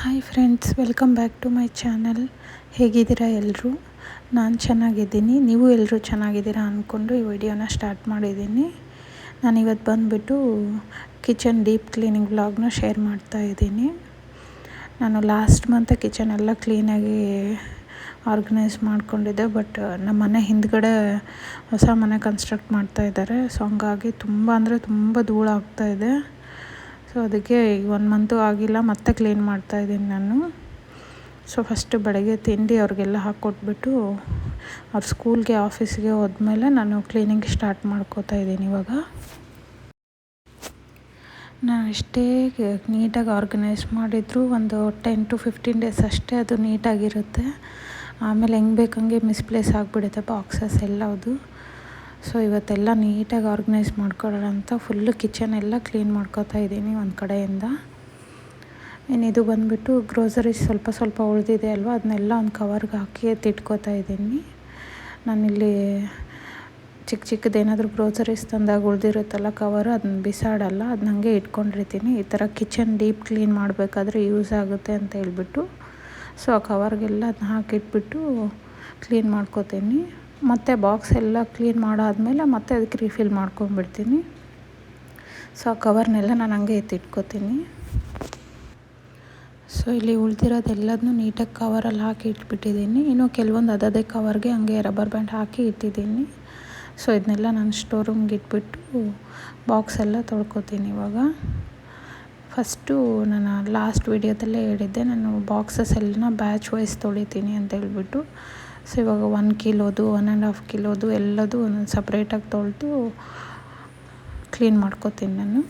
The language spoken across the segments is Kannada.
Hi friends, welcome back to my channel. ಹೇಗಿದ್ದೀರಾ ಎಲ್ಲರೂ? ನಾನು ಚೆನ್ನಾಗಿದ್ದೀನಿ. ನೀವು ಎಲ್ಲರೂ ಚೆನ್ನಾಗಿದ್ದೀರಾ ಅಂದ್ಕೊಂಡು ಈ ವಿಡಿಯೋನ ಸ್ಟಾರ್ಟ್ ಮಾಡಿದ್ದೀನಿ. ನಾನಿವತ್ತು ಬಂದುಬಿಟ್ಟು ಕಿಚನ್ ಡೀಪ್ ಕ್ಲೀನಿಂಗ್ ವ್ಲಾಗ್ನ ಶೇರ್ ಮಾಡ್ತಾಯಿದ್ದೀನಿ. ನಾನು ಲಾಸ್ಟ್ ಮಂತ್ ಕಿಚನ್ ಎಲ್ಲ ಕ್ಲೀನಾಗಿ ಆರ್ಗನೈಸ್ ಮಾಡ್ಕೊಂಡಿದ್ದೆ. ಬಟ್ ನಮ್ಮ ಮನೆ ಹಿಂದ್ಗಡೆ ಹೊಸ ಮನೆ ಕನ್ಸ್ಟ್ರಕ್ಟ್ ಮಾಡ್ತಾಯಿದ್ದಾರೆ. ಸೊ ಹಂಗಾಗಿ ತುಂಬ ಧೂಳಾಗ್ತಾಯಿದೆ. ಸೊ ಅದಕ್ಕೆ 1 ಮಂತು ಆಗಿಲ್ಲ, ಮತ್ತೆ ಕ್ಲೀನ್ ಮಾಡ್ತಾಯಿದ್ದೀನಿ ನಾನು. ಸೊ ಫಸ್ಟ್ ಬೆಳಗ್ಗೆ ತಿಂಡಿ ಅವ್ರಿಗೆಲ್ಲ ಹಾಕ್ಕೊಟ್ಬಿಟ್ಟು ಅವ್ರ ಸ್ಕೂಲ್ಗೆ ಆಫೀಸ್ಗೆ ಹೋದ್ಮೇಲೆ ನಾನು ಕ್ಲೀನಿಂಗ್ ಸ್ಟಾರ್ಟ್ ಮಾಡ್ಕೋತಾಯಿದ್ದೀನಿ. ಇವಾಗ ನಾನು ಎಷ್ಟೇ ನೀಟಾಗಿ ಆರ್ಗನೈಸ್ ಮಾಡಿದರೂ ಒಂದು 10 to 15 ಡೇಸ್ ಅಷ್ಟೇ ಅದು ನೀಟಾಗಿರುತ್ತೆ. ಆಮೇಲೆ ಹೆಂಗೆ ಬೇಕಂಗೆ ಮಿಸ್ಪ್ಲೇಸ್ ಆಗಿಬಿಡುತ್ತೆ ಬಾಕ್ಸಸ್ ಎಲ್ಲವುದು. ಸೊ ಇವತ್ತೆಲ್ಲ ನೀಟಾಗಿ ಆರ್ಗನೈಸ್ ಮಾಡ್ಕೊಳ್ಳೋಣ ಅಂತ ಫುಲ್ಲು ಕಿಚನ್ ಎಲ್ಲ ಕ್ಲೀನ್ ಮಾಡ್ಕೋತಾ ಇದ್ದೀನಿ ಒಂದು ಕಡೆಯಿಂದ. ಇದು ಬಂದುಬಿಟ್ಟು ಗ್ರೋಸರೀಸ್ ಸ್ವಲ್ಪ ಉಳಿದಿದೆ ಅಲ್ವ, ಅದನ್ನೆಲ್ಲ ಒಂದು ಕವರ್ಗೆ ಹಾಕಿ ಎತ್ತಿಟ್ಕೋತಾ ಇದ್ದೀನಿ. ನಾನಿಲ್ಲಿ ಚಿಕ್ಕದೇನಾದರೂ ಗ್ರೋಸರೀಸ್ ತಂದಾಗ ಉಳಿದಿರುತ್ತಲ್ಲ ಕವರು, ಅದನ್ನ ಬಿಸಾಡಲ್ಲ, ಅದನ್ನ ಹಂಗೆ ಇಟ್ಕೊಂಡಿರ್ತೀನಿ. ಈ ಥರ ಕಿಚನ್ ಡೀಪ್ ಕ್ಲೀನ್ ಮಾಡಬೇಕಾದ್ರೆ ಯೂಸ್ ಆಗುತ್ತೆ ಅಂತ ಹೇಳ್ಬಿಟ್ಟು ಸೊ ಆ ಕವರ್ಗೆಲ್ಲ ಅದನ್ನ ಹಾಕಿಟ್ಬಿಟ್ಟು ಕ್ಲೀನ್ ಮಾಡ್ಕೋತೀನಿ. ಮತ್ತು ಬಾಕ್ಸ್ ಎಲ್ಲ ಕ್ಲೀನ್ ಮಾಡಾದಮೇಲೆ ಮತ್ತೆ ಅದಕ್ಕೆ ರೀಫಿಲ್ ಮಾಡ್ಕೊಂಡ್ಬಿಡ್ತೀನಿ. ಸೊ ಆ ಕವರ್ನೆಲ್ಲ ನಾನು ಹಂಗೆ ಎತ್ತಿಟ್ಕೋತೀನಿ. ಸೊ ಇಲ್ಲಿ ಉಳಿದಿರೋದೆಲ್ಲದನ್ನೂ ನೀಟಾಗಿ ಕವರಲ್ಲಿ ಹಾಕಿ ಇಟ್ಬಿಟ್ಟಿದ್ದೀನಿ. ಇನ್ನು ಕೆಲವೊಂದು ಅದೇ ಕವರ್ಗೆ ಹಂಗೆ ರಬ್ಬರ್ ಬ್ಯಾಂಡ್ ಹಾಕಿ ಇಟ್ಟಿದ್ದೀನಿ. ಸೊ ಇದನ್ನೆಲ್ಲ ನಾನು ಸ್ಟೋರ್ ರೂಮ್ಗೆ ಇಟ್ಬಿಟ್ಟು ಬಾಕ್ಸ್ ಎಲ್ಲ ತೊಳ್ಕೊತೀನಿ. ಇವಾಗ ಫಸ್ಟು ನಾನು ಲಾಸ್ಟ್ ವಿಡಿಯೋದಲ್ಲೇ ಹೇಳಿದ್ದೆ, ನಾನು ಬಾಕ್ಸಸ್ ಎಲ್ಲ ಬ್ಯಾಚ್ ವೈಸ್ ತೊಳಿತೀನಿ ಅಂತ ಹೇಳ್ಬಿಟ್ಟು. ಸೊ ಇವಾಗ 1 ಕಿಲೋದು 1.5 ಕಿಲೋದು ಎಲ್ಲದು ಒಂದೊಂದು ಸಪ್ರೇಟಾಗಿ ತೊಳೆದು ಕ್ಲೀನ್ ಮಾಡ್ಕೋತೀನಿ ನಾನು.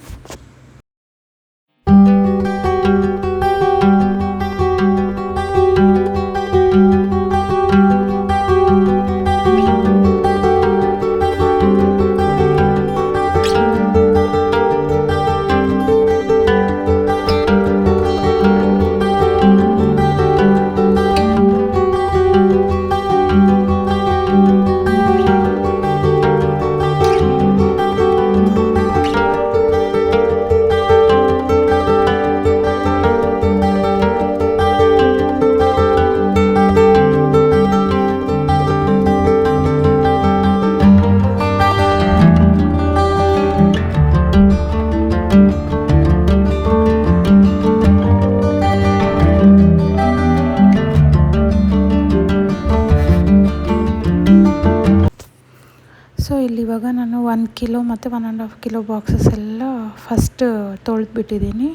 ಸೊ ಇಲ್ಲಿ ಇವಾಗ ನಾನು 1 ಕಿಲೋ ಮತ್ತು 1.5 ಕಿಲೋ ಬಾಕ್ಸಸ್ ಎಲ್ಲ ಫಸ್ಟ್ ತೊಳೆದ್ಬಿಟ್ಟಿದ್ದೀನಿ.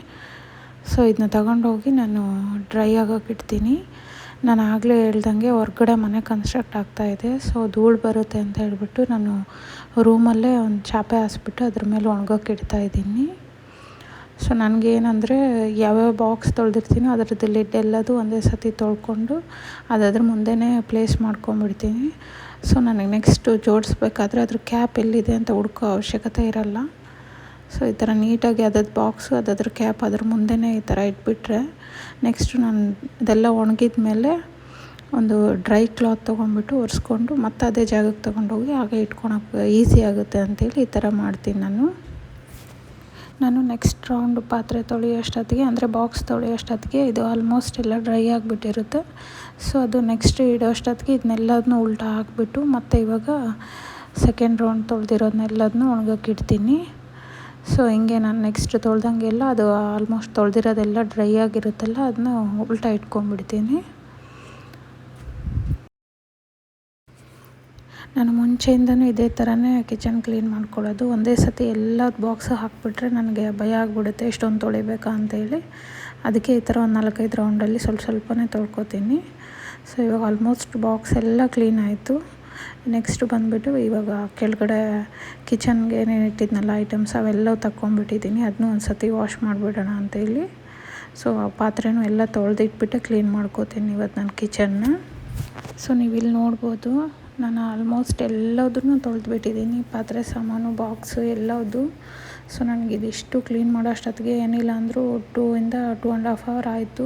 ಸೊ ಇದನ್ನ ತಗೊಂಡೋಗಿ ನಾನು ಡ್ರೈ ಆಗೋಕೆ ಇಡ್ತೀನಿ. ನಾನು ಆಗಲೇ ಹೇಳ್ದಂಗೆ ಹೊರ್ಗಡೆ ಮನೆ ಕನ್ಸ್ಟ್ರಕ್ಟ್ ಆಗ್ತಾಯಿದೆ. ಸೊ ಧೂಳು ಬರುತ್ತೆ ಅಂತ ಹೇಳ್ಬಿಟ್ಟು ನಾನು ರೂಮಲ್ಲೇ ಒಂದು ಚಾಪೆ ಹಾಸ್ಬಿಟ್ಟು ಅದ್ರ ಮೇಲೆ ಒಣಗೋಕೆ ಇಡ್ತಾಯಿದ್ದೀನಿ. ಸೊ ನನಗೇನಂದರೆ ಯಾವ್ಯಾವ ಬಾಕ್ಸ್ ತೊಳೆದಿರ್ತೀನೋ ಅದರದ್ದು ಲಿಡ್ ಎಲ್ಲದು ಒಂದೇ ಸತಿ ತೊಳ್ಕೊಂಡು ಅದ್ರ ಮುಂದೆನೇ ಪ್ಲೇಸ್ ಮಾಡ್ಕೊಂಬಿಡ್ತೀನಿ. ಸೊ ನನಗೆ ನೆಕ್ಸ್ಟು ಜೋಡಿಸ್ಬೇಕಾದ್ರೆ ಅದ್ರ ಕ್ಯಾಪ್ ಎಲ್ಲಿದೆ ಅಂತ ಹುಡ್ಕೋ ಅವಶ್ಯಕತೆ ಇರಲ್ಲ. ಸೊ ಈ ಥರ ನೀಟಾಗಿ ಬಾಕ್ಸು ಅದ್ರ ಕ್ಯಾಪ್ ಅದ್ರ ಮುಂದೆನೇ ಈ ಥರ ಇಟ್ಬಿಟ್ರೆ ನೆಕ್ಸ್ಟು ನಾನು ಇದೆಲ್ಲ ಒಣಗಿದ ಮೇಲೆ ಒಂದು ಡ್ರೈ ಕ್ಲಾತ್ ತೊಗೊಂಡ್ಬಿಟ್ಟು ಒರೆಸ್ಕೊಂಡು ಮತ್ತೆ ಅದೇ ಜಾಗಕ್ಕೆ ತೊಗೊಂಡೋಗಿ ಹಾಗೆ ಇಟ್ಕೊಳಕ್ಕೆ ಈಸಿ ಆಗುತ್ತೆ ಅಂತೇಳಿ ಈ ಥರ ಮಾಡ್ತೀನಿ ನಾನು. ನೆಕ್ಸ್ಟ್ ರೌಂಡ್ ಪಾತ್ರೆ ತೊಳೆಯೋಷ್ಟೊತ್ತಿಗೆ ಅಂದರೆ ಬಾಕ್ಸ್ ತೊಳೆಯೋಷ್ಟೊತ್ತಿಗೆ ಇದು ಆಲ್ಮೋಸ್ಟ್ ಎಲ್ಲ ಡ್ರೈ ಆಗಿಬಿಟ್ಟಿರುತ್ತೆ. ಸೊ ಅದು ನೆಕ್ಸ್ಟ್ ಇಡೋಷ್ಟೊತ್ತಿಗೆ ಇದನ್ನೆಲ್ಲದನ್ನೂ ಉಲ್ಟಾ ಹಾಕ್ಬಿಟ್ಟು ಮತ್ತು ಇವಾಗ ಸೆಕೆಂಡ್ ರೌಂಡ್ ತೊಳೆದಿರೋದನ್ನೆಲ್ಲದನ್ನೂ ಒಣಗೋಕೆ ಇಡ್ತೀನಿ. ಸೊ ಹಿಂಗೆ ನಾನು ನೆಕ್ಸ್ಟ್ ತೊಳೆದಂಗೆಲ್ಲ ಅದು ಆಲ್ಮೋಸ್ಟ್ ತೊಳೆದಿರೋದೆಲ್ಲ ಡ್ರೈ ಆಗಿರುತ್ತಲ್ಲ ಅದನ್ನ ಉಲ್ಟಾ ಇಟ್ಕೊಂಡ್ಬಿಡ್ತೀನಿ. ನಾನು ಮುಂಚೆಯಿಂದನೂ ಇದೇ ಥರನೇ ಕಿಚನ್ ಕ್ಲೀನ್ ಮಾಡ್ಕೊಳ್ಳೋದು. ಒಂದೇ ಸತಿ ಎಲ್ಲ ಬಾಕ್ಸ್ ಹಾಕಿಬಿಟ್ರೆ ನನಗೆ ಭಯ ಆಗಿಬಿಡುತ್ತೆ ಎಷ್ಟೊಂದು ತೊಳಿಬೇಕಾ ಅಂತೇಳಿ. ಅದಕ್ಕೆ ಈ ಥರ ಒಂದು 4-5 ರೌಂಡಲ್ಲಿ ಸ್ವಲ್ಪನೇ ತೊಳ್ಕೊತೀನಿ. ಸೊ ಇವಾಗ ಆಲ್ಮೋಸ್ಟ್ ಬಾಕ್ಸ್ ಎಲ್ಲ ಕ್ಲೀನ್ ಆಯಿತು. ನೆಕ್ಸ್ಟ್ ಬಂದುಬಿಟ್ಟು ಇವಾಗ ಕೆಳಗಡೆ ಕಿಚನ್ಗೆ ಏನೇನು ಇಟ್ಟಿದ್ನಲ್ಲ ಐಟಮ್ಸ್ ಅವೆಲ್ಲ ತಗೊಂಡ್ಬಿಟ್ಟಿದ್ದೀನಿ. ಅದನ್ನೂ ಒಂದು ಸತಿ ವಾಶ್ ಮಾಡಿಬಿಡೋಣ ಅಂತೇಳಿ. ಸೊ ಆ ಪಾತ್ರೆನೂ ಎಲ್ಲ ತೊಳೆದಿಟ್ಬಿಟ್ಟು ಕ್ಲೀನ್ ಮಾಡ್ಕೋತೀನಿ ಇವತ್ತು ನಾನು ಕಿಚನ್ನ. ಸೊ ನೀವು ಇಲ್ಲಿ ನೋಡ್ಬೋದು, ನಾನು ಆಲ್ಮೋಸ್ಟ್ ಎಲ್ಲದನ್ನೂ ತೊಳೆದ್ಬಿಟ್ಟಿದ್ದೀನಿ, ಪಾತ್ರೆ ಸಾಮಾನು ಬಾಕ್ಸು ಎಲ್ಲದು. ಸೊ ನನಗಿದಿಷ್ಟು ಕ್ಲೀನ್ ಮಾಡೋ ಅಷ್ಟೊತ್ತಿಗೆ ಏನಿಲ್ಲ ಅಂದರೂ 2 ಇಂದ 2.5 hour ಆಯಿತು.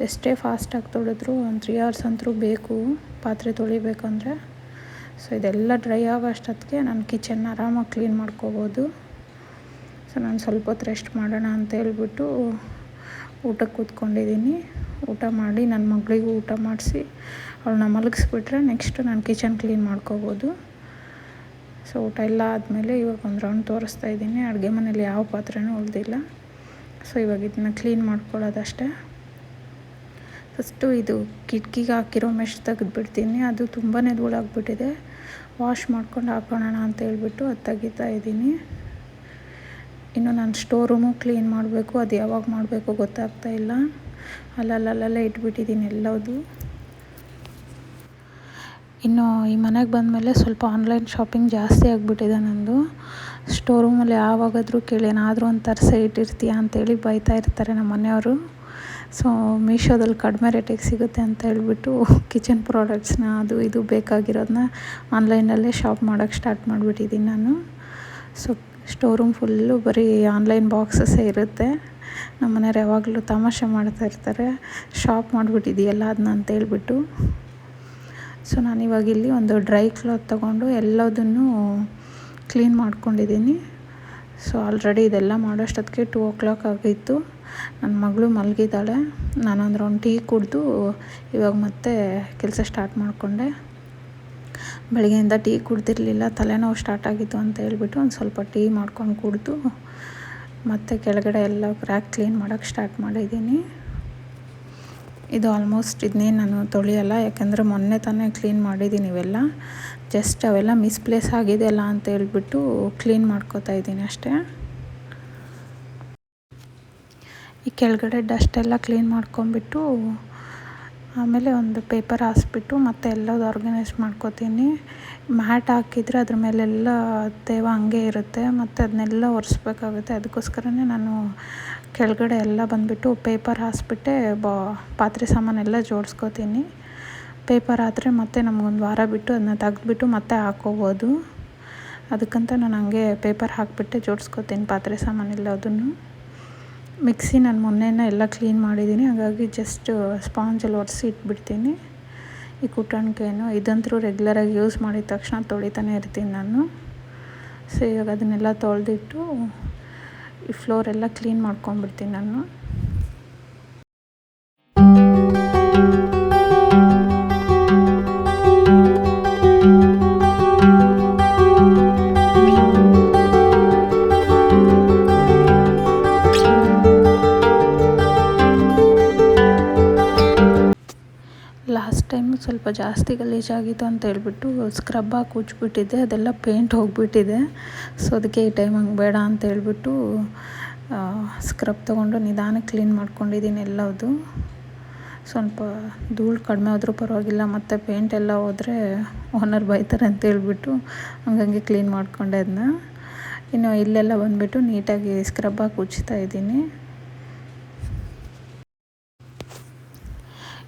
ಎಷ್ಟೇ ಫಾಸ್ಟಾಗಿ ತೊಳೆದ್ರು ಒಂದು 3 hours ಅಂತೂ ಬೇಕು ಪಾತ್ರೆ ತೊಳಿಬೇಕಂದ್ರೆ. ಸೊ ಇದೆಲ್ಲ ಡ್ರೈ ಆಗೋ ಅಷ್ಟೊತ್ತಿಗೆ ನಾನು ಕಿಚನ್ನ ಆರಾಮಾಗಿ ಕ್ಲೀನ್ ಮಾಡ್ಕೋಬೋದು. ಸೊ ನಾನು ಸ್ವಲ್ಪ ಹೊತ್ತು ರೆಸ್ಟ್ ಮಾಡೋಣ ಅಂತ ಹೇಳ್ಬಿಟ್ಟು ಊಟಕ್ಕೆ ಕೂತ್ಕೊಂಡಿದ್ದೀನಿ. ಊಟ ಮಾಡಿ ನನ್ನ ಮಗಳಿಗೂ ಊಟ ಮಾಡಿಸಿ ಅವಳನ್ನ ಮಲಗಿಸ್ಬಿಟ್ರೆ ನೆಕ್ಸ್ಟ್ ನಾನು ಕಿಚನ್ ಕ್ಲೀನ್ ಮಾಡ್ಕೋಬೋದು. ಸೊ ಊಟ ಎಲ್ಲ ಆದಮೇಲೆ ಇವಾಗ ಒಂದು ರೌಂಡ್ ತೋರಿಸ್ತಾ ಇದ್ದೀನಿ. ಅಡುಗೆ ಮನೇಲಿ ಯಾವ ಪಾತ್ರೆನೂ ಉಳಿದಿಲ್ಲ. ಸೊ ಇವಾಗ ಇದನ್ನ ಕ್ಲೀನ್ ಮಾಡ್ಕೊಳ್ಳೋದಷ್ಟೇ. ಫಸ್ಟು ಇದು ಕಿಟಕಿಗೆ ಹಾಕಿರೋ ಮೆಶ್ ತೆಗೆದುಬಿಡ್ತೀನಿ. ಅದು ತುಂಬಾ ಧೂಳಾಗ್ಬಿಟ್ಟಿದೆ. ವಾಶ್ ಮಾಡ್ಕೊಂಡು ಹಾಕೋಣ ಅಂತ ಹೇಳ್ಬಿಟ್ಟು ಅದು ತೆಗಿತಾ ಇದ್ದೀನಿ. ಇನ್ನು ನಾನು ಸ್ಟೋರ್ ರೂಮು ಕ್ಲೀನ್ ಮಾಡಬೇಕು. ಅದು ಯಾವಾಗ ಮಾಡಬೇಕು ಗೊತ್ತಾಗ್ತಾ ಇಲ್ಲ. ಅಲ್ಲಲ್ಲೇ ಇಟ್ಬಿಟ್ಟಿದ್ದೀನಿ ಎಲ್ಲವುದು. ಇನ್ನು ಈ ಮನೆಗೆ ಬಂದಮೇಲೆ ಸ್ವಲ್ಪ ಆನ್ಲೈನ್ ಶಾಪಿಂಗ್ ಜಾಸ್ತಿ ಆಗಿಬಿಟ್ಟಿದೆ ನಂದು. ಸ್ಟೋರ್ ರೂಮಲ್ಲಿ ಯಾವಾಗಾದರೂ ಕೇಳಿ ಏನಾದರೂ ಒಂದು ತರಿಸೇ ಇಟ್ಟಿರ್ತೀಯ ಅಂತೇಳಿ ಬೈತಾ ಇರ್ತಾರೆ ನಮ್ಮ ಮನೆಯವರು. ಸೊ ಮೀಶೋದಲ್ಲಿ ಕಡಿಮೆ ರೇಟಿಗೆ ಸಿಗುತ್ತೆ ಅಂತ ಹೇಳ್ಬಿಟ್ಟು ಕಿಚನ್ ಪ್ರಾಡಕ್ಟ್ಸ್ನ ಅದು ಇದು ಬೇಕಾಗಿರೋದನ್ನ ಆನ್ಲೈನಲ್ಲೇ ಶಾಪ್ ಮಾಡೋಕ್ಕೆ ಸ್ಟಾರ್ಟ್ ಮಾಡಿಬಿಟ್ಟಿದ್ದೀನಿ ನಾನು. ಸೊ ಸ್ಟೋರ್ ರೂಮ್ ಫುಲ್ಲು ಬರೀ ಆನ್ಲೈನ್ ಬಾಕ್ಸಸ್ಸೇ ಇರುತ್ತೆ. ನಮ್ಮ ಮನೆಯವ್ರು ಯಾವಾಗಲೂ ತಮಾಷೆ ಮಾಡ್ತಾ ಇರ್ತಾರೆ, ಶಾಪ್ ಮಾಡಿಬಿಟ್ಟಿದೆಯಲ್ಲ ಅದನ್ನ ಅಂತ ಹೇಳ್ಬಿಟ್ಟು. ಸೊ ನಾನಿವಾಗ ಇಲ್ಲಿ ಒಂದು ಡ್ರೈ ಕ್ಲಾತ್ ತೊಗೊಂಡು ಎಲ್ಲದನ್ನು ಕ್ಲೀನ್ ಮಾಡ್ಕೊಂಡಿದ್ದೀನಿ. ಸೊ ಆಲ್ರೆಡಿ ಇದೆಲ್ಲ ಮಾಡೋಷ್ಟೊತ್ತಿಗೆ 2 o'clock ಆಗಿತ್ತು. ನನ್ನ ಮಗಳು ಮಲಗಿದ್ದಾಳೆ. ನಾನೊಂದು ರೌಂಡ್ ಟೀ ಕುಡಿದು ಇವಾಗ ಮತ್ತೆ ಕೆಲಸ ಸ್ಟಾರ್ಟ್ ಮಾಡಿಕೊಂಡೆ. ಬೆಳಗ್ಗೆಯಿಂದ ಟೀ ಕುಡ್ದಿರಲಿಲ್ಲ, ತಲೆನೋವು ಸ್ಟಾರ್ಟ್ ಆಗಿತ್ತು ಅಂತ ಹೇಳ್ಬಿಟ್ಟು ಒಂದು ಸ್ವಲ್ಪ ಟೀ ಮಾಡ್ಕೊಂಡು ಕುಡಿದು ಮತ್ತು ಕೆಳಗಡೆ ಎಲ್ಲ ರ್ಯಾಕ್ ಕ್ಲೀನ್ ಮಾಡೋಕ್ಕೆ ಸ್ಟಾರ್ಟ್ ಮಾಡಿದ್ದೀನಿ. ಇದು ಆಲ್ಮೋಸ್ಟ್ ಇದನ್ನೇನು ನಾನು ತೊಳೆಯಲ್ಲ, ಯಾಕೆಂದರೆ ಮೊನ್ನೆ ತಾನೇ ಕ್ಲೀನ್ ಮಾಡಿದ್ದೀನಿ ಇವೆಲ್ಲ. ಜಸ್ಟ್ ಅವೆಲ್ಲ ಮಿಸ್ಪ್ಲೇಸ್ ಆಗಿದೆಯಲ್ಲ ಅಂತ ಹೇಳ್ಬಿಟ್ಟು ಕ್ಲೀನ್ ಮಾಡ್ಕೋತಾ ಇದ್ದೀನಿ ಅಷ್ಟೇ. ಈ ಕೆಳಗಡೆ ಡಸ್ಟೆಲ್ಲ ಕ್ಲೀನ್ ಮಾಡ್ಕೊಂಬಿಟ್ಟು ಆಮೇಲೆ ಒಂದು ಪೇಪರ್ ಹಾಸ್ಬಿಟ್ಟು ಮತ್ತೆ ಎಲ್ಲದು ಆರ್ಗನೈಸ್ ಮಾಡ್ಕೋತೀನಿ. ಮ್ಯಾಟ್ ಹಾಕಿದರೆ ಅದ್ರ ಮೇಲೆಲ್ಲ ತೇವ ಹಂಗೆ ಇರುತ್ತೆ, ಮತ್ತು ಅದನ್ನೆಲ್ಲ ಒರೆಸ್ಬೇಕಾಗುತ್ತೆ. ಅದಕ್ಕೋಸ್ಕರನೇ ನಾನು ಕೆಳಗಡೆ ಎಲ್ಲ ಬಂದುಬಿಟ್ಟು ಪೇಪರ್ ಹಾಸ್ಬಿಟ್ಟೆ ಪಾತ್ರೆ ಸಾಮಾನೆಲ್ಲ ಜೋಡಿಸ್ಕೋತೀನಿ. ಪೇಪರ್ ಆದರೆ ಮತ್ತೆ ನಮಗೊಂದು ವಾರ ಬಿಟ್ಟು ಅದನ್ನ ತೆಗೆದ್ಬಿಟ್ಟು ಮತ್ತೆ ಹಾಕ್ಕೋಬೋದು. ಅದಕ್ಕಂತ ನಾನು ಹಂಗೆ ಪೇಪರ್ ಹಾಕಿಬಿಟ್ಟೆ ಜೋಡಿಸ್ಕೋತೀನಿ ಪಾತ್ರೆ ಸಾಮಾನೆಲ್ಲದನ್ನು. ಮಿಕ್ಸಿ ನಾನು ಮೊನ್ನೆನೇ ಎಲ್ಲ ಕ್ಲೀನ್ ಮಾಡಿದ್ದೀನಿ, ಹಾಗಾಗಿ ಜಸ್ಟ್ ಸ್ಪಾಂಜಲ್ಲಿ ಒರೆಸಿ ಇಟ್ಬಿಡ್ತೀನಿ. ಈ ಕುಟ್ಟಣಿಕೆಯನ್ನು ಇದಂತರೂ ರೆಗ್ಯುಲರಾಗಿ ಯೂಸ್ ಮಾಡಿದ ತಕ್ಷಣ ತೊಳಿತಾನೆ ಇರ್ತೀನಿ ನಾನು. ಸೊ ಇವಾಗ ಅದನ್ನೆಲ್ಲ ತೊಳೆದಿಟ್ಟು ಈ ಫ್ಲೋರೆಲ್ಲ ಕ್ಲೀನ್ ಮಾಡ್ಕೊಂಡ್ಬಿಡ್ತೀನಿ ನಾನು. ಲಾಸ್ಟ್ ಟೈಮು ಸ್ವಲ್ಪ ಜಾಸ್ತಿ ಗಲೀಜಾಗಿತ್ತು ಅಂತ ಹೇಳ್ಬಿಟ್ಟು ಸ್ಕ್ರಬ್ ಹಾಕಿ ಉಜ್ಜಿಬಿಟ್ಟಿದ್ದೆ, ಅದೆಲ್ಲ ಪೇಂಟ್ ಹೋಗಿಬಿಟ್ಟಿದೆ. ಸೊ ಅದಕ್ಕೆ ಈ ಟೈಮ್ ಹಂಗೆ ಬೇಡ ಅಂತ ಹೇಳ್ಬಿಟ್ಟು ಸ್ಕ್ರಬ್ ತೊಗೊಂಡು ನಿಧಾನಕ್ಕೆ ಕ್ಲೀನ್ ಮಾಡ್ಕೊಂಡಿದ್ದೀನಿ ಎಲ್ಲವುದು. ಸ್ವಲ್ಪ ಧೂಳು ಕಡಿಮೆ ಆದರೂ ಪರವಾಗಿಲ್ಲ, ಮತ್ತು ಪೇಂಟ್ ಎಲ್ಲ ಹೋದರೆ ಓನರ್ ಬೈತಾರೆ ಅಂತ ಹೇಳ್ಬಿಟ್ಟು ಹಂಗಂಗೆ ಕ್ಲೀನ್ ಮಾಡ್ಕೊಂಡೆ ಅದನ್ನ. ಇನ್ನು ಇಲ್ಲೆಲ್ಲ ಬಂದುಬಿಟ್ಟು ನೀಟಾಗಿ ಸ್ಕ್ರಬ್ ಹಾಕಿ ಉಜ್ಜ್ತಾ ಇದ್ದೀನಿ.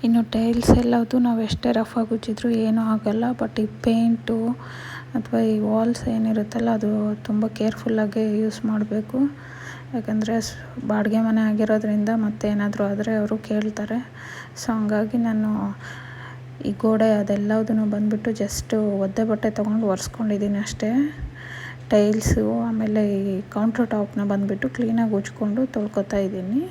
ಇನ್ನು ಟೈಲ್ಸ್ ಎಲ್ಲದು ನಾವು ಎಷ್ಟೇ ರಫಾಗಿ ಉಜ್ಜಿದ್ರೂ ಏನೂ ಆಗೋಲ್ಲ. ಬಟ್ ಈ ಪೇಂಟು ಅಥವಾ ಈ ವಾಲ್ಸ್ ಏನಿರುತ್ತಲ್ಲ ಅದು ತುಂಬ ಕೇರ್ಫುಲ್ಲಾಗಿ ಯೂಸ್ ಮಾಡಬೇಕು. ಯಾಕಂದರೆ ಬಾಡಿಗೆ ಮನೆ ಆಗಿರೋದ್ರಿಂದ ಮತ್ತೆ ಏನಾದರೂ ಆದರೆ ಅವರು ಕೇಳ್ತಾರೆ. ಸೊ ಹಂಗಾಗಿ ನಾನು ಈ ಗೋಡೆ ಅದೆಲ್ಲದನ್ನು ಬಂದುಬಿಟ್ಟು ಜಸ್ಟು ಒದ್ದೆ ಬಟ್ಟೆ ತೊಗೊಂಡು ಒರೆಸ್ಕೊಂಡಿದ್ದೀನಿ ಅಷ್ಟೇ. ಟೈಲ್ಸು ಆಮೇಲೆ ಈ ಕೌಂಟ್ರ್ ಟಾಪ್ನ ಬಂದುಬಿಟ್ಟು ಕ್ಲೀನಾಗಿ ಉಜ್ಕೊಂಡು ತೊಳ್ಕೊತಾ ಇದ್ದೀನಿ.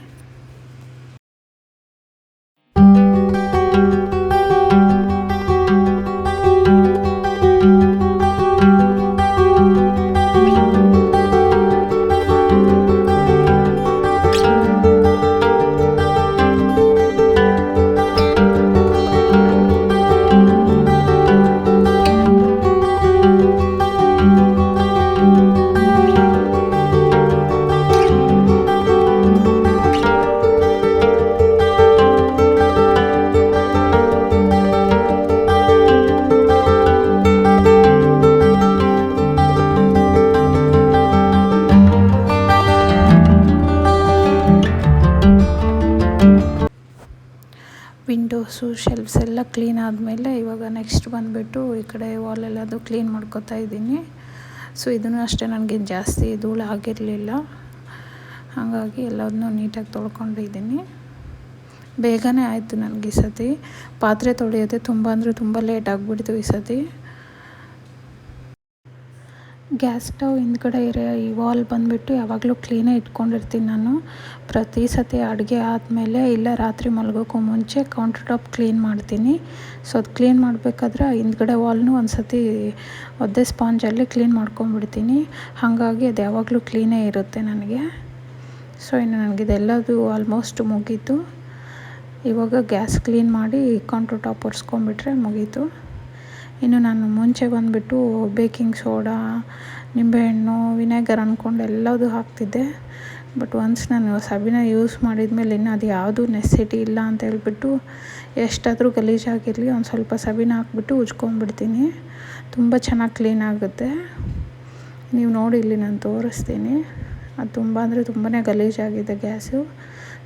ವಿಂಡೋಸು ಶೆಲ್ಫ್ಸ್ ಎಲ್ಲ ಕ್ಲೀನ್ ಆದಮೇಲೆ ಇವಾಗ ನೆಕ್ಸ್ಟ್ ಬಂದುಬಿಟ್ಟು ಈ ಕಡೆ ವಾಲೆಲ್ಲದು ಕ್ಲೀನ್ ಮಾಡ್ಕೋತಾ ಇದ್ದೀನಿ. ಸೊ ಇದನ್ನು ಅಷ್ಟೇ ನನಗೆ ಜಾಸ್ತಿ ಧೂಳು ಆಗಿರಲಿಲ್ಲ, ಹಾಗಾಗಿ ಎಲ್ಲದನ್ನೂ ನೀಟಾಗಿ ತೊಳ್ಕೊಂಡಿದ್ದೀನಿ. ಬೇಗನೆ ಆಯಿತು ನನಗೆ ಈ ಸತಿ. ಪಾತ್ರೆ ತೊಳೆಯೋದೇ ತುಂಬ ಅಂದರೆ ತುಂಬ ಲೇಟ್ ಆಗಿಬಿಡ್ತು ಈ ಸತಿ. ಗ್ಯಾಸ್ ಸ್ಟವ್ ಹಿಂದ್ಗಡೆ ಇರೋ ಈ ವಾಲ್ ಬಂದುಬಿಟ್ಟು ಯಾವಾಗಲೂ ಕ್ಲೀನೇ ಇಟ್ಕೊಂಡಿರ್ತೀನಿ ನಾನು. ಪ್ರತಿ ಸತಿ ಅಡುಗೆ ಆದಮೇಲೆ ಇಲ್ಲ ರಾತ್ರಿ ಮಲಗೋಕ್ಕೂ ಮುಂಚೆ ಕೌಂಟರ್ ಟಾಪ್ ಕ್ಲೀನ್ ಮಾಡ್ತೀನಿ. ಸೊ ಅದು ಕ್ಲೀನ್ ಮಾಡಬೇಕಾದ್ರೆ ಹಿಂದ್ಗಡೆ ವಾಲ್ನು ಒಂದು ಸತಿ ಒದ್ದೆ ಸ್ಪಾಂಜಲ್ಲಿ ಕ್ಲೀನ್ ಮಾಡ್ಕೊಂಬಿಡ್ತೀನಿ. ಹಾಗಾಗಿ ಅದು ಯಾವಾಗಲೂ ಕ್ಲೀನೇ ಇರುತ್ತೆ ನನಗೆ. ಸೊ ಇನ್ನು ನನಗಿದೆಲ್ಲದು ಆಲ್ಮೋಸ್ಟ್ ಮುಗೀತು. ಇವಾಗ ಗ್ಯಾಸ್ ಕ್ಲೀನ್ ಮಾಡಿ ಕೌಂಟರ್ ಟಾಪ್ ಒರೆಸ್ಕೊಂಬಿಟ್ರೆ ಮುಗೀತು. ಇನ್ನು ನಾನು ಮುಂಚೆ ಬಂದುಬಿಟ್ಟು ಬೇಕಿಂಗ್ ಸೋಡಾ, ನಿಂಬೆಹಣ್ಣು, ವಿನೆಗರ್ ಅಂದ್ಕೊಂಡು ಎಲ್ಲದೂ ಹಾಕ್ತಿದ್ದೆ. ಬಟ್ ಒನ್ಸ್ ನಾನು ಸಬೀನ ಯೂಸ್ ಮಾಡಿದ್ಮೇಲೆ ಇನ್ನು ಅದು ಯಾವುದೂ ನೆಸೆಸಿಟಿ ಇಲ್ಲ ಅಂತ ಹೇಳ್ಬಿಟ್ಟು ಎಷ್ಟಾದರೂ ಗಲೀಜಾಗಿರಲಿ ಒಂದು ಸ್ವಲ್ಪ ಸಬೀನ ಹಾಕ್ಬಿಟ್ಟು ಉಜ್ಕೊಂಬಿಡ್ತೀನಿ. ತುಂಬ ಚೆನ್ನಾಗಿ ಕ್ಲೀನ್ ಆಗುತ್ತೆ. ನೀವು ನೋಡಿ ಇಲ್ಲಿ ನಾನು ತೋರಿಸ್ತೀನಿ. ಅದು ತುಂಬ ಅಂದರೆ ತುಂಬಾ ಗಲೀಜಾಗಿದೆ ಗ್ಯಾಸು.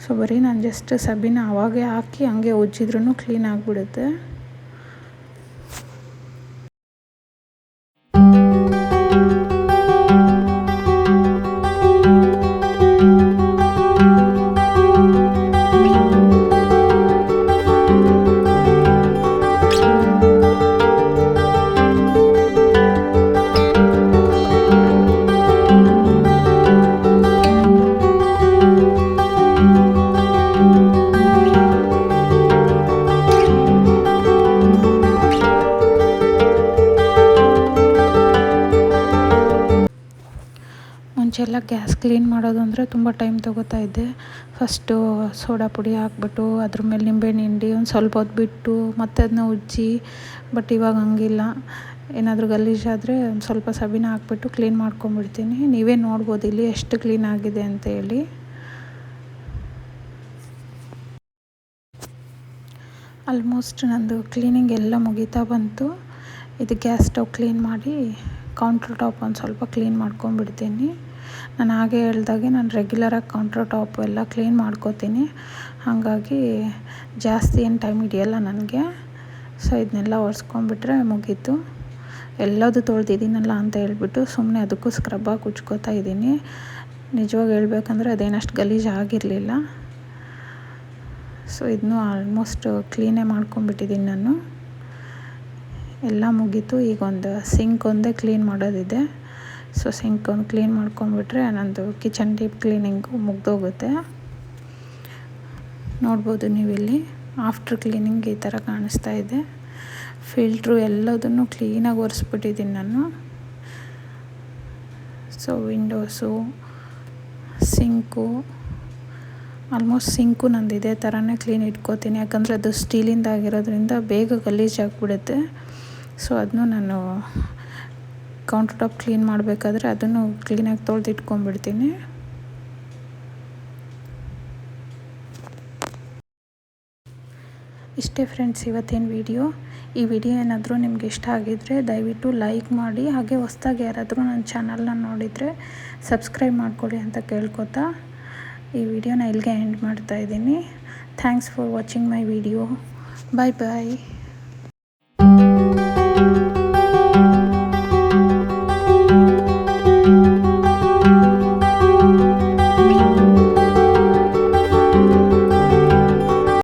ಸೊ ಬರೀ ನಾನು ಜಸ್ಟ್ ಸಬೀನ ಅವಾಗೇ ಹಾಕಿ ಹಂಗೆ ಉಜ್ಜಿದ್ರೂ ಕ್ಲೀನ್ ಆಗಿಬಿಡುತ್ತೆ. ಮುಂಚೆಲ್ಲ ಗ್ಯಾಸ್ ಕ್ಲೀನ್ ಮಾಡೋದು ಅಂದರೆ ತುಂಬ ಟೈಮ್ ತೊಗೋತಾ ಇದ್ದೆ. ಫಸ್ಟು ಸೋಡಾ ಪುಡಿ ಹಾಕ್ಬಿಟ್ಟು ಅದ್ರ ಮೇಲೆ ನಿಂಬೆಹಣ್ಣು ಹಿಂಡಿ ಒಂದು ಸ್ವಲ್ಪ ಹೊತ್ತು ಬಿಟ್ಟು ಮತ್ತೆ ಅದನ್ನ ಉಜ್ಜಿ. ಬಟ್ ಇವಾಗ ಹಂಗಿಲ್ಲ. ಏನಾದರೂ ಗಲೀಜಾದರೆ ಒಂದು ಸ್ವಲ್ಪ ಸಬೀನ ಹಾಕ್ಬಿಟ್ಟು ಕ್ಲೀನ್ ಮಾಡ್ಕೊಂಬಿಡ್ತೀನಿ. ನೀವೇ ನೋಡ್ಬೋದು ಇಲ್ಲಿ ಎಷ್ಟು ಕ್ಲೀನ್ ಆಗಿದೆ ಅಂತೇಳಿ. ಆಲ್ಮೋಸ್ಟ್ ನಂದು ಕ್ಲೀನಿಂಗ್ ಎಲ್ಲ ಮುಗೀತಾ ಬಂತು. ಇದು ಗ್ಯಾಸ್ ಸ್ಟವ್ ಕ್ಲೀನ್ ಮಾಡಿ ಕೌಂಟ್ರ್ ಟಾಪ್ ಒಂದು ಸ್ವಲ್ಪ ಕ್ಲೀನ್ ಮಾಡ್ಕೊಂಬಿಡ್ತೀನಿ. ನಾನು ಹಾಗೆ ಹೇಳ್ದಾಗೆ ನಾನು ರೆಗ್ಯುಲರಾಗಿ ಕೌಂಟ್ರ್ ಟಾಪ್ ಎಲ್ಲ ಕ್ಲೀನ್ ಮಾಡ್ಕೋತೀನಿ. ಹಾಗಾಗಿ ಜಾಸ್ತಿ ಏನು ಟೈಮ್ ಹಿಡಿಯಲ್ಲ ನನಗೆ. ಸೊ ಇದನ್ನೆಲ್ಲ ಒರೆಸ್ಕೊಂಬಿಟ್ರೆ ಮುಗೀತು. ಎಲ್ಲದೂ ತೊಳೆದಿದ್ದೀನಲ್ಲ ಅಂತ ಹೇಳ್ಬಿಟ್ಟು ಸುಮ್ಮನೆ ಅದಕ್ಕೂ ಸ್ಕ್ರಬ್ಬಾಗಿ ಉಜ್ಕೋತಾ ಇದ್ದೀನಿ. ನಿಜವಾಗಿ ಹೇಳ್ಬೇಕಂದ್ರೆ ಅದೇನಷ್ಟು ಗಲೀಜು ಆಗಿರಲಿಲ್ಲ. ಸೊ ಇದನ್ನು ಆಲ್ಮೋಸ್ಟ್ ಕ್ಲೀನೇ ಮಾಡ್ಕೊಂಬಿಟ್ಟಿದ್ದೀನಿ ನಾನು. ಎಲ್ಲ ಮುಗೀತು. ಈಗ ಒಂದು ಸಿಂಕ್ ಒಂದೇ ಕ್ಲೀನ್ ಮಾಡೋದಿದೆ. ಸೊ ಸಿಂಕ್ ಒಂದು ಕ್ಲೀನ್ ಮಾಡ್ಕೊಂಬಿಟ್ರೆ ನಂದು ಕಿಚನ್ ಡೀಪ್ ಕ್ಲೀನಿಂಗು ಮುಗ್ದೋಗುತ್ತೆ. ನೋಡ್ಬೋದು ನೀವಿಲ್ಲಿ ಆಫ್ಟರ್ ಕ್ಲೀನಿಂಗ್ ಈ ಥರ ಕಾಣಿಸ್ತಾ ಇದೆ. ಫಿಲ್ಟ್ರು ಎಲ್ಲದನ್ನು ಕ್ಲೀನಾಗಿ ಒರೆಸ್ಬಿಟ್ಟಿದ್ದೀನಿ ನಾನು. So windows, sink, almost sink ನಂದು ಇದೇ ಥರನೇ ಕ್ಲೀನ್ ಇಟ್ಕೋತೀನಿ. ಯಾಕಂದರೆ ಅದು ಸ್ಟೀಲಿಂದ ಆಗಿರೋದ್ರಿಂದ ಬೇಗ ಗಲೀಜಾಗಿಬಿಡುತ್ತೆ. ಸೊ ಅದನ್ನು ನಾನು ಕೌಂಟರ್ ಟಾಪ್ ಕ್ಲೀನ್ ಮಾಡಬೇಕಾದ್ರೆ ಅದನ್ನು ಕ್ಲೀನಾಗಿ ತೊಳೆದಿಟ್ಕೊಂಡ್ಬಿಡ್ತೀನಿ. ಇಷ್ಟೇ ಫ್ರೆಂಡ್ಸ್ ಇವತ್ತಿನ ವಿಡಿಯೋ. ಈ ವಿಡಿಯೋ ಏನಾದರೂ ನಿಮ್ಗೆ ಇಷ್ಟ ಆಗಿದ್ದರೆ ದಯವಿಟ್ಟು ಲೈಕ್ ಮಾಡಿ. ಹಾಗೆ ಹೊಸ್ದಾಗಿ ಯಾರಾದರೂ ನನ್ನ ಚಾನಲ್ನ ನೋಡಿದರೆ ಸಬ್ಸ್ಕ್ರೈಬ್ ಮಾಡ್ಕೊಳ್ಳಿ ಅಂತ ಕೇಳ್ಕೊತಾ ಈ ವಿಡಿಯೋನ ಇಲ್ಲಿಗೆ ಎಂಡ್ ಮಾಡ್ತಾಯಿದ್ದೀನಿ. Thanks for watching my video. Bye bye.